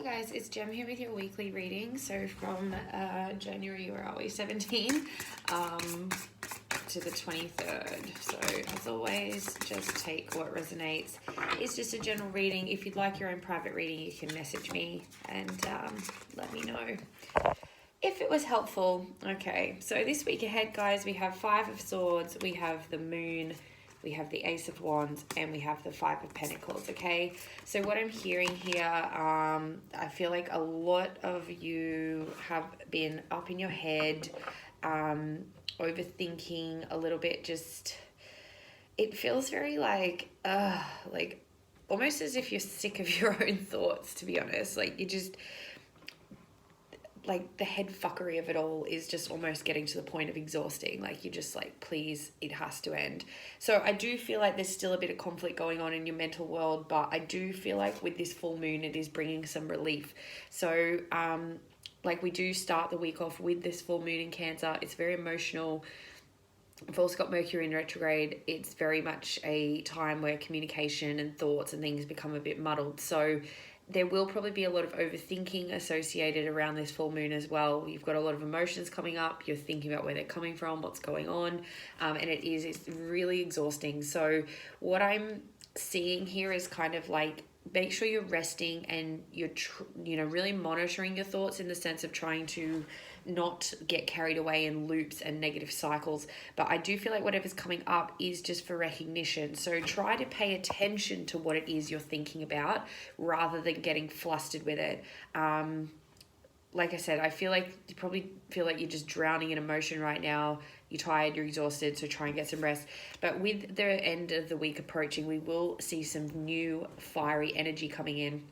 Hi guys, it's Jem here with your weekly reading. So from January, where are we, 17 to the 23rd. So as always, just take what resonates. It's just a general reading. If you'd like your own private reading, you can message me and let me know if it was helpful. Okay, so this week ahead, guys, we have Five of Swords, we have the Moon, we have the Ace of Wands, and we have the Five of Pentacles, okay? So what I'm hearing here, I feel like a lot of you have been up in your head, overthinking a little bit, just, it feels very like almost as if you're sick of your own thoughts, to be honest. Like, you just, like, the head fuckery of it all is just almost getting to the point of exhausting. Like, you're just like, please, it has to end. So I do feel like there's still a bit of conflict going on in your mental world, but I do feel like with this full moon, it is bringing some relief. So, like, we do start the week off with this full moon in Cancer. It's very emotional. We've also got Mercury in retrograde. It's very much a time where communication and thoughts and things become a bit muddled. So there will probably be a lot of overthinking associated around this full moon as well. You've got a lot of emotions coming up. You're thinking about where they're coming from, what's going on. And it's really exhausting. So what I'm seeing here is kind of like, make sure you're resting and you're, really monitoring your thoughts in the sense of trying to not get carried away in loops and negative cycles. But I do feel like whatever's coming up is just for recognition. So try to pay attention to what it is you're thinking about rather than getting flustered with it. Like I said, I feel like you probably feel like you're just drowning in emotion right now. You're tired, you're exhausted, so try and get some rest. But with the end of the week approaching, we will see some new fiery energy coming in.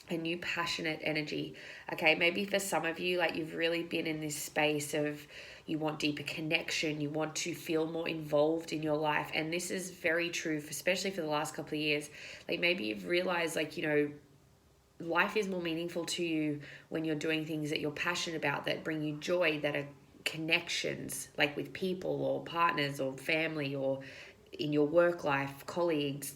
A new passionate energy. Okay, maybe for some of you, like, you've really been in this space of you want deeper connection, you want to feel more involved in your life. And this is very true, especially for the last couple of years. Like, maybe you've realized, like, life is more meaningful to you when you're doing things that you're passionate about, that bring you joy, that are connections, like with people or partners or family or in your work life, colleagues,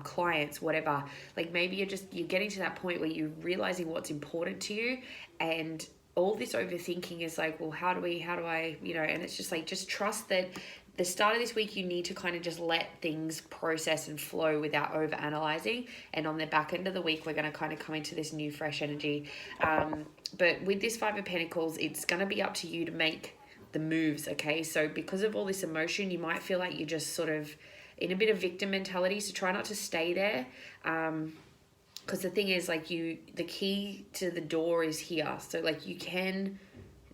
clients, whatever. Like, maybe you're getting to that point where you're realizing what's important to you, and all this overthinking is like, well, how do I, and it's just like, just trust that the start of this week, you need to kind of just let things process and flow without over analyzing. And on the back end of the week, we're going to kind of come into this new fresh energy. But with this Five of Pentacles, it's going to be up to you to make the moves, okay? So because of all this emotion, you might feel like you're just sort of in a bit of victim mentality, so try not to stay there. Because the thing is, like, the key to the door is here. So, like, you can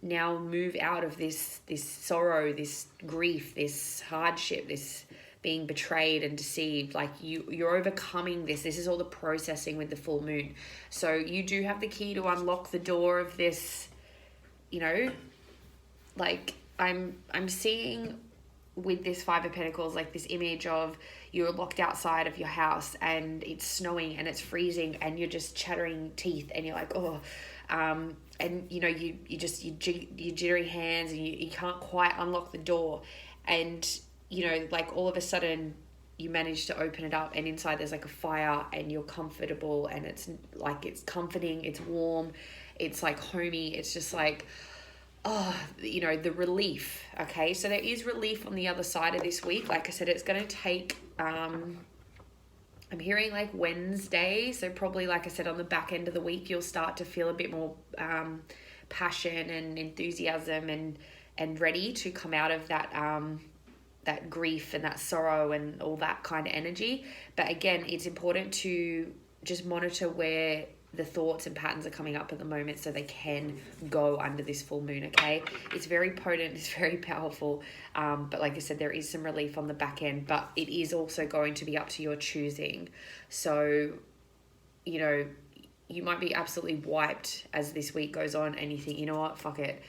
now move out of this sorrow, this grief, this hardship, this being betrayed and deceived. Like, you're overcoming this. This is all the processing with the full moon. So you do have the key to unlock the door of this, like, I'm seeing with this Five of Pentacles, like, this image of you're locked outside of your house and it's snowing and it's freezing and you're just chattering teeth and you're like, oh, and you jittery hands and you can't quite unlock the door, and like, all of a sudden you manage to open it up and inside there's like a fire and you're comfortable and it's like, it's comforting, it's warm, it's like homey, it's just like, the relief. Okay, so there is relief on the other side of this week. Like I said, it's going to take, I'm hearing like Wednesday. So probably, like I said, on the back end of the week, you'll start to feel a bit more passion and enthusiasm and ready to come out of that, that grief and that sorrow and all that kind of energy. But again, it's important to just monitor where the thoughts and patterns are coming up at the moment so they can go under this full moon, okay? It's very potent, it's very powerful, but like I said, there is some relief on the back end, but it is also going to be up to your choosing. So, you might be absolutely wiped as this week goes on and you think, you know what, fuck it.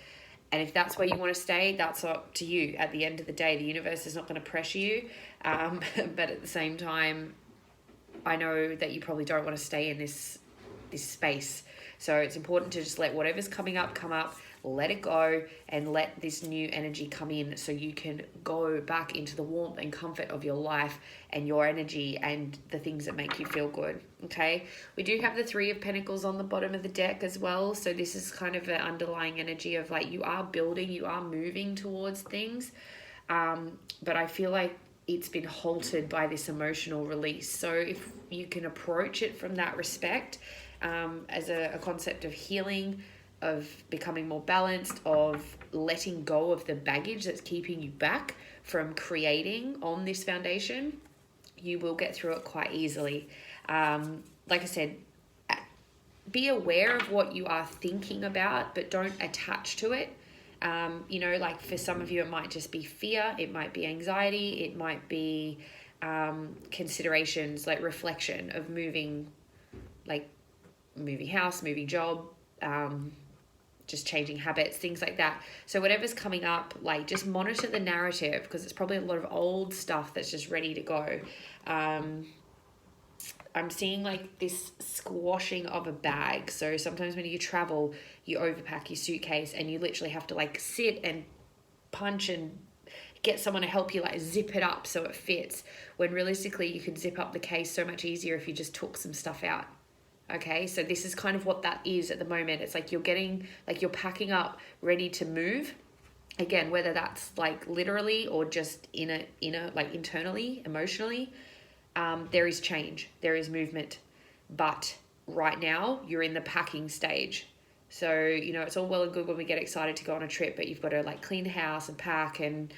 And if that's where you want to stay, that's up to you. At the end of the day, the universe is not going to pressure you, but at the same time, I know that you probably don't want to stay in this space. So it's important to just let whatever's coming up come up, let it go and let this new energy come in so you can go back into the warmth and comfort of your life and your energy and the things that make you feel good. Okay, we do have the Three of Pentacles on the bottom of the deck as well, so this is kind of an underlying energy of like you are building, you are moving towards things, but I feel like it's been halted by this emotional release. So if you can approach it from that respect, as a concept of healing, of becoming more balanced, of letting go of the baggage that's keeping you back from creating on this foundation, you will get through it quite easily. Like I said, be aware of what you are thinking about, but don't attach to it. Like for some of you, it might just be fear, it might be anxiety, it might be considerations like reflection of moving house, moving job, just changing habits, things like that. So whatever's coming up, like just monitor the narrative, because it's probably a lot of old stuff that's just ready to go. I'm seeing like this squashing of a bag. So sometimes when you travel, you overpack your suitcase and you literally have to like sit and punch and get someone to help you like zip it up so it fits, when realistically you could zip up the case so much easier if you just took some stuff out. Okay, so this is kind of what that is at the moment. It's like you're packing up, ready to move. Again, whether that's like literally or just in like internally, emotionally, there is change, there is movement. But right now you're in the packing stage. So, it's all well and good when we get excited to go on a trip, but you've got to like clean the house and pack and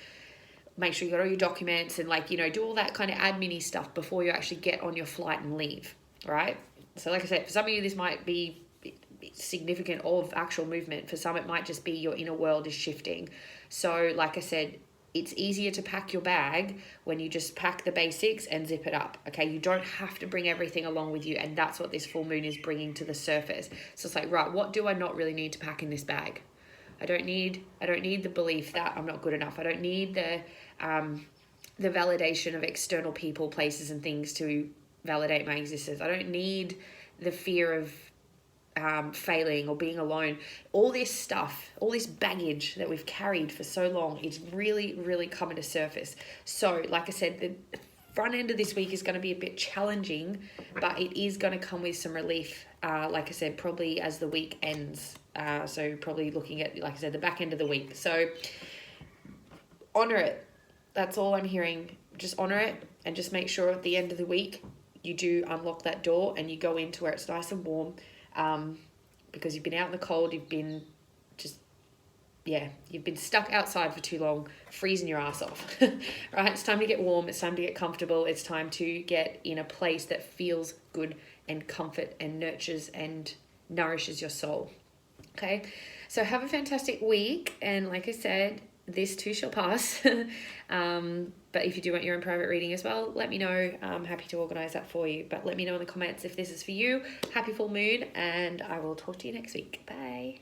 make sure you got all your documents and do all that kind of admin-y stuff before you actually get on your flight and leave, right? So like I said, for some of you, this might be significant of actual movement. For some, it might just be your inner world is shifting. So like I said, it's easier to pack your bag when you just pack the basics and zip it up. Okay, you don't have to bring everything along with you, and that's what this full moon is bringing to the surface. So it's like, right, what do I not really need to pack in this bag? I don't need the belief that I'm not good enough. I don't need the validation of external people, places, and things to validate my existence. I don't need the fear of failing or being alone. All this stuff, all this baggage that we've carried for so long, it's really, really coming to surface. So like I said, the front end of this week is going to be a bit challenging, but it is going to come with some relief. Like I said, probably as the week ends. So probably looking at, like I said, the back end of the week. So honor it. That's all I'm hearing. Just honor it and just make sure at the end of the week you do unlock that door and you go into where it's nice and warm, because you've been out in the cold, you've been stuck outside for too long, freezing your ass off, right? It's time to get warm, it's time to get comfortable, it's time to get in a place that feels good and comfort and nurtures and nourishes your soul, okay? So have a fantastic week, and like I said, this too shall pass. But if you do want your own private reading as well, let me know. I'm happy to organize that for you. But let me know in the comments if this is for you. Happy full moon, and I will talk to you next week. Bye.